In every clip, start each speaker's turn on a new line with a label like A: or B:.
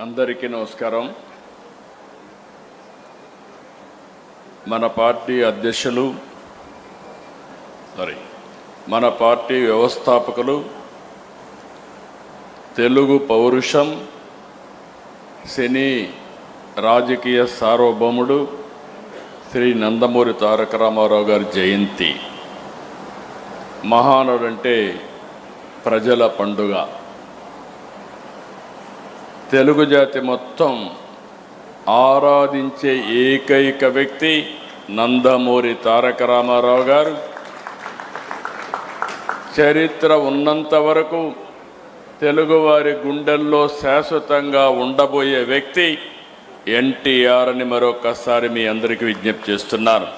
A: అందరికీ నమస్కారం. మన పార్టీ అధ్యక్షులు మన పార్టీ వ్యవస్థాపకులు, తెలుగు పౌరుషం, సినీ రాజకీయ సార్వభౌముడు శ్రీ నందమూరి తారక రామారావు గారి జయంతి. మహానుడంటే ప్రజల పండుగ. తెలుగు జాతి మొత్తం ఆరాధించే ఏకైక వ్యక్తి నందమూరి తారక రామారావు గారు. చరిత్ర ఉన్నంత వరకు తెలుగువారి గుండెల్లో శాశ్వతంగా ఉండబోయే వ్యక్తి ఎన్టీఆర్ అని మరొకసారి మీ అందరికీ విజ్ఞప్తి చేస్తున్నాను.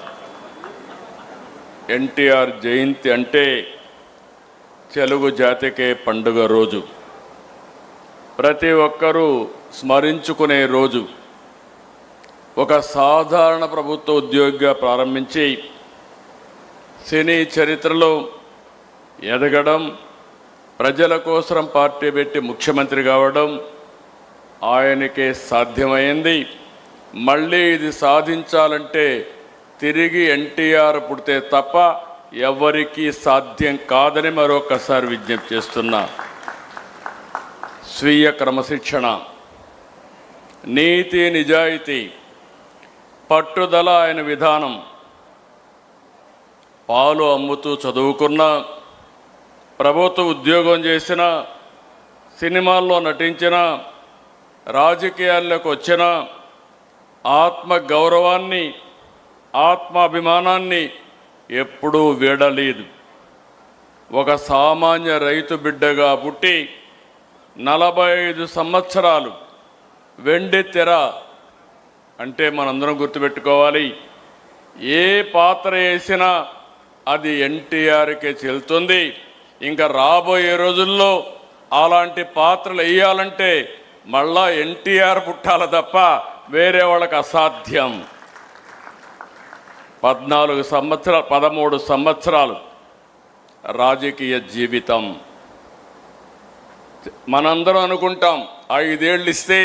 A: ఎన్టీఆర్ జయంతి అంటే తెలుగు జాతికే పండుగ రోజు, ప్రతి ఒక్కరూ స్మరించుకునే రోజు. ఒక సాధారణ ప్రభుత్వ ఉద్యోగిగా ప్రారంభించి సినీ చరిత్రలో ఎదగడం, ప్రజల కోసం పార్టీ పెట్టి ముఖ్యమంత్రి కావడం ఆయనకే సాధ్యమైంది. మళ్ళీ ఇది సాధించాలంటే తిరిగి ఎన్టీఆర్ పుడితే తప్ప ఎవరికీ సాధ్యం కాదని మరొకసారి విజ్ఞప్తి చేస్తున్నా. స్వీయ క్రమశిక్షణ, నీతి, నిజాయితీ, పట్టుదల ఆయన విధానం. పాలు అమ్ముతూ చదువుకున్న, ప్రభుత్వ ఉద్యోగం చేసిన, సినిమాల్లో నటించిన, రాజకీయాల్లోకి వచ్చిన ఆత్మ గౌరవాన్ని, ఆత్మాభిమానాన్ని ఎప్పుడూ వీడలేదు. ఒక సామాన్య రైతు బిడ్డగా పుట్టి 45 సంవత్సరాలు వెండి తెర అంటే మనందరం గుర్తుపెట్టుకోవాలి, ఏ పాత్ర వేసినా అది ఎన్టీఆర్కే చెల్లుతుంది. ఇంకా రాబోయే రోజుల్లో అలాంటి పాత్రలు వేయాలంటే మళ్ళా ఎన్టీఆర్ పుట్టాల తప్ప వేరే వాళ్ళకి అసాధ్యం. 13 సంవత్సరాలు రాజకీయ జీవితం. మనందరం అనుకుంటాం 5 ఏళ్ళు ఇస్తే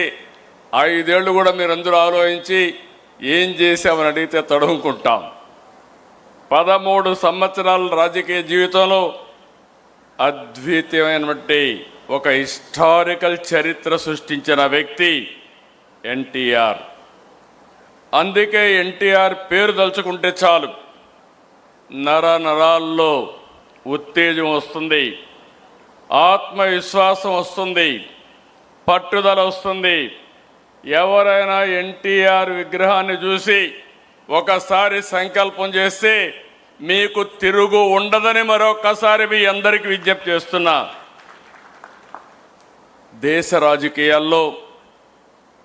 A: 5 ఏళ్ళు కూడా మీరందరూ ఆలోచించి ఏం చేశామని అడిగితే తడుముకుంటాం. 13 సంవత్సరాల రాజకీయ జీవితంలో అద్వితీయమైనటువంటి ఒక హిస్టారికల్ చరిత్ర సృష్టించిన వ్యక్తి ఎన్టీఆర్. అందుకే ఎన్టీఆర్ పేరు తలుచుకుంటే చాలు నరాల్లో ఉత్తేజం వస్తుంది, ఆత్మవిశ్వాసం వస్తుంది, పట్టుదల వస్తుంది. ఎవరైనా ఎన్టీఆర్ విగ్రహాన్ని చూసి ఒకసారి సంకల్పం చేస్తే మీకు తిరుగు ఉండదని మరొకసారి మీ అందరికీ విజ్ఞప్తి చేస్తున్నా. దేశ రాజకీయాల్లో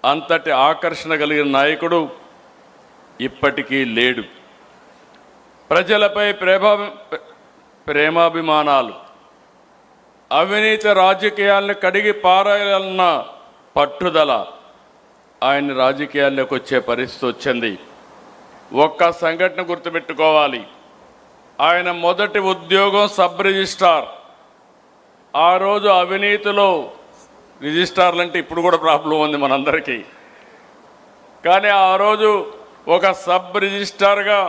A: అంతటి ఆకర్షణ కలిగిన నాయకుడు ఇప్పటికీ లేడు. ప్రజలపై ప్రేమాభిమానాలు, అవినీతి రాజకీయాలను కడిగి పారాయాలన్న పట్టుదల ఆయన రాజకీయాల్లోకి వచ్చే పరిస్థితి వచ్చింది. ఒక్క సంఘటన గుర్తుపెట్టుకోవాలి. ఆయన మొదటి ఉద్యోగం సబ్ రిజిస్ట్రార్. ఆ రోజు అవినీతిలో రిజిస్ట్రార్లు అంటే ఇప్పుడు కూడా ప్రాబ్లం ఉంది మనందరికీ, కానీ ఆ రోజు ఒక సబ్ రిజిస్ట్రార్గా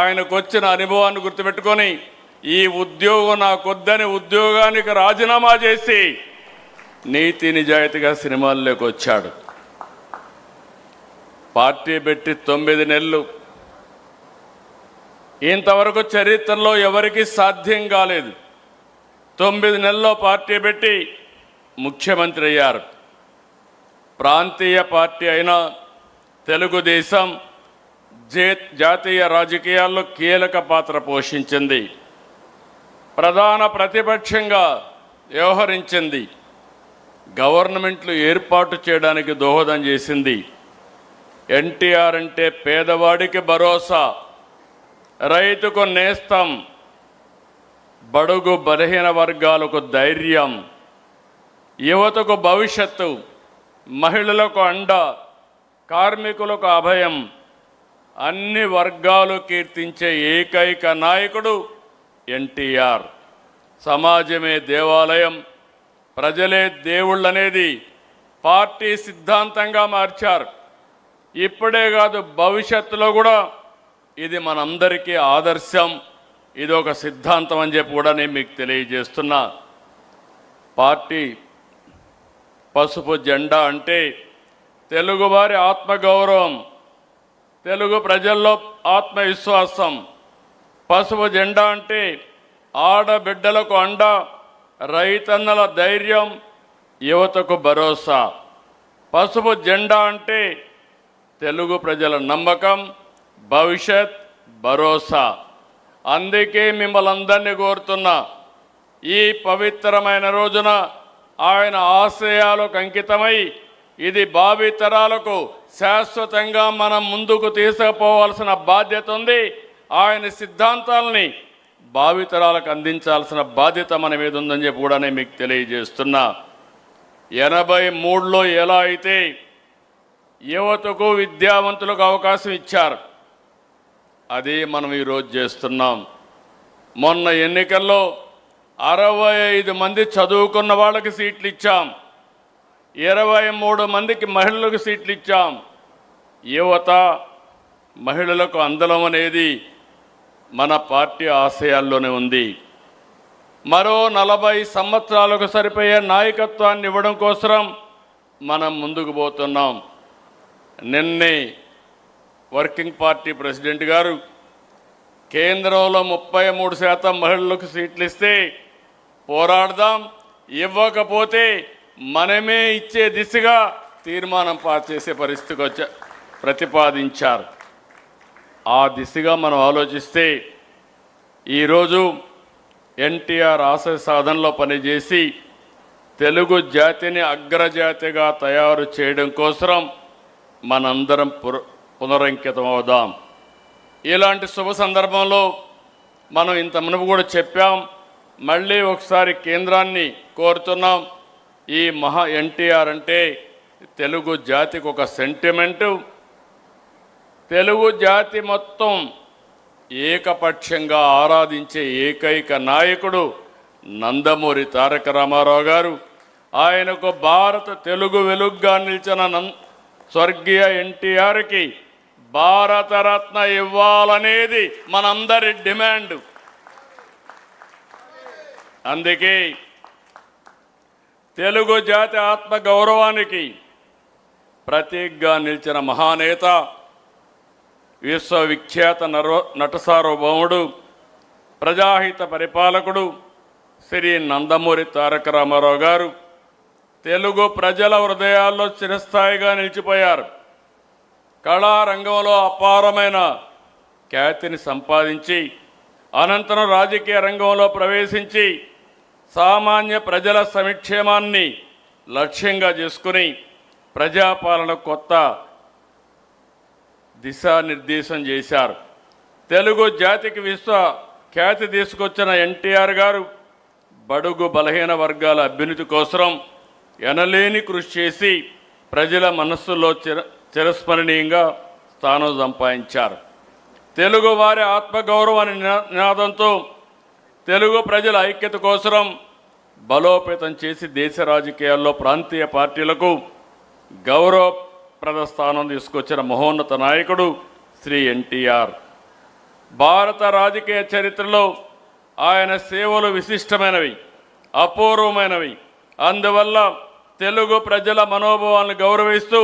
A: ఆయనకు వచ్చిన అనుభవాన్ని గుర్తుపెట్టుకొని ఈ ఉద్యోగం నాకొద్దని ఉద్యోగానికి రాజీనామా చేసి నీతి నిజాయితీగా సినిమాల్లోకి వచ్చాడు. పార్టీ పెట్టి 9 నెలలు. ఇంతవరకు చరిత్రలో ఎవరికీ సాధ్యం కాలేదు. 9 నెలల్లో పార్టీ పెట్టి ముఖ్యమంత్రి అయ్యారు. ప్రాంతీయ పార్టీ అయిన తెలుగుదేశం జాతీయ రాజకీయాల్లో కీలక పాత్ర పోషించింది. ప్రధాన ప్రతిపక్షంగా వ్యవహరించింది. గవర్నమెంట్లు ఏర్పాటు చేయడానికి దోహదం చేసింది. ఎన్టీఆర్ అంటే పేదవాడికి భరోసా, రైతుకు నేస్తం, బడుగు బలహీన వర్గాలకు ధైర్యం, యువతకు భవిష్యత్తు, మహిళలకు అండ, కార్మికులకు అభయం, అన్ని వర్గాలు కీర్తించే ఏకైక నాయకుడు ఎన్టీఆర్. సమాజమే దేవాలయం, ప్రజలే దేవుళ్ళనేది పార్టీ సిద్ధాంతంగా మార్చారు. ఇప్పుడే కాదు, భవిష్యత్తులో కూడా ఇది మనందరికీ ఆదర్శం, ఇది ఒక సిద్ధాంతం అని చెప్పి కూడా నేను మీకు తెలియజేస్తున్నా. పార్టీ పసుపు జెండా అంటే తెలుగువారి ఆత్మగౌరవం, తెలుగు ప్రజల్లో ఆత్మవిశ్వాసం. పసుపు జెండా అంటే ఆడబిడ్డలకు అండ, రైతన్నల ధైర్యం, యువతకు భరోసా. పసుపు జెండా అంటే తెలుగు ప్రజల నమ్మకం, భవిష్యత్, భరోసా. అందుకే మిమ్మల్ని అందరినీ కోరుతున్నా, ఈ పవిత్రమైన రోజున ఆయన ఆశయాలకు అంకితమై ఇది భావితరాలకు శాశ్వతంగా మనం ముందుకు తీసుకుపోవాల్సిన బాధ్యత ఉంది. ఆయన సిద్ధాంతాలని భావితరాలకు అందించాల్సిన బాధ్యత మన మీద ఉందని చెప్పి కూడా నేను మీకు తెలియజేస్తున్నా. 83లో ఎలా అయితే యువతకు, విద్యావంతులకు అవకాశం ఇచ్చారు, అదే మనం ఈరోజు చేస్తున్నాం. మొన్న ఎన్నికల్లో 65 మంది చదువుకున్న వాళ్ళకి సీట్లు ఇచ్చాం, 23 మందికి మహిళలకు సీట్లు ఇచ్చాం. యువత, మహిళలకు అందలం అనేది మన పార్టీ ఆశయాల్లోనే ఉంది. మరో 40 సంవత్సరాలకు సరిపోయే నాయకత్వాన్ని ఇవ్వడం కోసం మనం ముందుకు పోతున్నాం. నిన్నే వర్కింగ్ పార్టీ ప్రెసిడెంట్ గారు కేంద్రంలో 33% మహిళలకు సీట్లు ఇస్తే పోరాడదాం, ఇవ్వకపోతే మనమే ఇచ్చే దిశగా తీర్మానం పాస్ చేసే పరిస్థితికి ప్రతిపాదించారు. ఆ దిశగా మనం ఆలోచిస్తే ఈరోజు ఎన్టీఆర్ ఆశయ సాధనలో పనిచేసి తెలుగు జాతిని అగ్రజాతిగా తయారు చేయడం కోసం మనందరం పునరంకితం అవుదాం. ఇలాంటి శుభ సందర్భంలో మనం ఇంత మునుపు కూడా చెప్పాం, మళ్ళీ ఒకసారి కేంద్రాన్ని కోరుతున్నాం. ఈ మహా ఎన్టీఆర్ అంటే తెలుగు జాతికి ఒక సెంటిమెంటు. తెలుగు జాతి మొత్తం ఏకపక్షంగా ఆరాధించే ఏకైక నాయకుడు నందమూరి తారక రామారావు గారు. ఆయనకు భారత తెలుగు వెలుగుగా నిలిచిన స్వర్గీయ ఎన్టీఆర్కి భారతరత్న ఇవ్వాలనేది మనందరి డిమాండ్. అందుకే తెలుగు జాతి ఆత్మ గౌరవానికి ప్రతీకగా నిలిచిన మహానేత, విశ్వవిఖ్యాత నట సార్వభౌముడు, ప్రజాహిత పరిపాలకుడు శ్రీ నందమూరి తారక రామారావు గారు తెలుగు ప్రజల హృదయాల్లో చిరస్థాయిగా నిలిచిపోయారు. కళారంగంలో అపారమైన ఖ్యాతిని సంపాదించి అనంతరం రాజకీయ రంగంలో ప్రవేశించి సామాన్య ప్రజల సంక్షేమాన్ని లక్ష్యంగా చేసుకుని ప్రజాపాలన కొత్త దిశానిర్దేశం చేశారు. తెలుగు జాతికి విశ్వ ఖ్యాతి తీసుకొచ్చిన ఎన్టీఆర్ గారు బడుగు బలహీన వర్గాల అభ్యున్నతి కోసం ఎనలేని కృషి చేసి ప్రజల మనస్సులో చిరస్మరణీయంగా స్థానం సంపాదించారు. తెలుగు వారి ఆత్మగౌరవాన్ని నినాదంతో తెలుగు ప్రజల ఐక్యత కోసం బలోపేతం చేసి దేశ రాజకీయాల్లో ప్రాంతీయ పార్టీలకు గౌరవప్రద స్థానం తీసుకొచ్చిన మహోన్నత నాయకుడు శ్రీ ఎన్టీఆర్. భారత రాజకీయ చరిత్రలో ఆయన సేవలు విశిష్టమైనవి, అపూర్వమైనవి. అందువల్ల తెలుగు ప్రజల మనోభావాలను గౌరవిస్తూ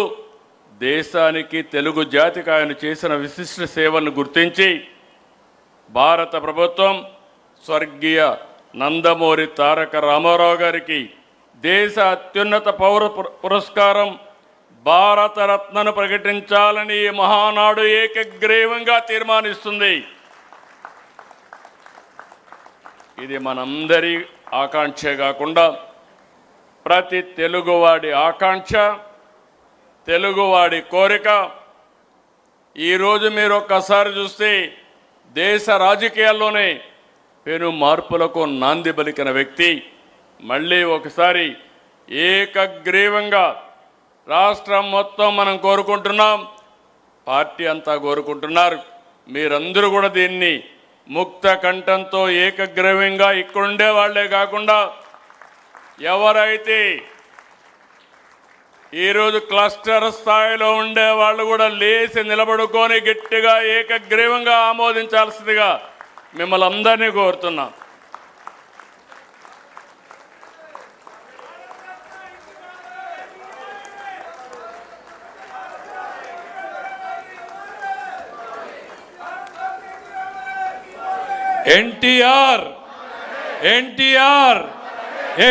A: దేశానికి, తెలుగు జాతికి ఆయన చేసిన విశిష్ట సేవలను గుర్తించి భారత ప్రభుత్వం స్వర్గీయ నందమూరి తారక రామారావు గారికి దేశ అత్యున్నత పౌర పురస్కారం భారతరత్నను ప్రకటించాలని ఈ మహానాడు ఏకగ్రీవంగా తీర్మానిస్తుంది. ఇది మనందరి ఆకాంక్షే కాకుండా ప్రతి తెలుగువాడి ఆకాంక్ష, తెలుగువాడి కోరిక. ఈరోజు మీరు ఒక్కసారి చూస్తే దేశ రాజకీయాల్లోనే పెను మార్పులకు నాంది పలికిన వ్యక్తి మళ్ళీ ఒకసారి ఏకగ్రీవంగా రాష్ట్రం మొత్తం మనం కోరుకుంటున్నాం, పార్టీ అంతా కోరుకుంటున్నారు. మీరందరూ కూడా దీన్ని ముక్త కంఠంతో ఏకగ్రీవంగా ఇక్కడుండే వాళ్లే కాకుండా ఎవరైతే ఈరోజు క్లస్టర్ స్థాయిలో ఉండే వాళ్ళు కూడా లేచి నిలబడుకొని గట్టిగా ఏకగ్రీవంగా ఆమోదించాల్సిందిగా మిమ్మల్ని అందరినీ కోరుతున్నాం.
B: ఎన్టీఆర్ ఎన్టీఆర్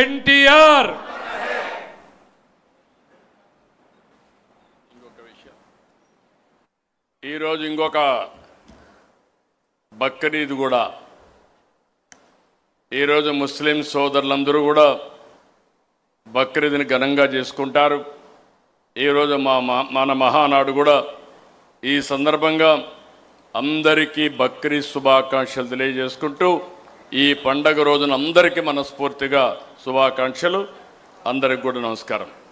B: ఎన్టీఆర్.
A: ఈరోజు ఇంకొక బక్రీద్ కూడా. ఈరోజు ముస్లిం సోదరులందరూ కూడా బక్రీద్ని ఘనంగా చేసుకుంటారు. ఈరోజు మన మహానాడు కూడా ఈ సందర్భంగా అందరికీ బక్రీద్ శుభాకాంక్షలు తెలియజేసుకుంటూ ఈ పండగ రోజున అందరికీ మనస్ఫూర్తిగా శుభాకాంక్షలు. అందరికి కూడా నమస్కారం.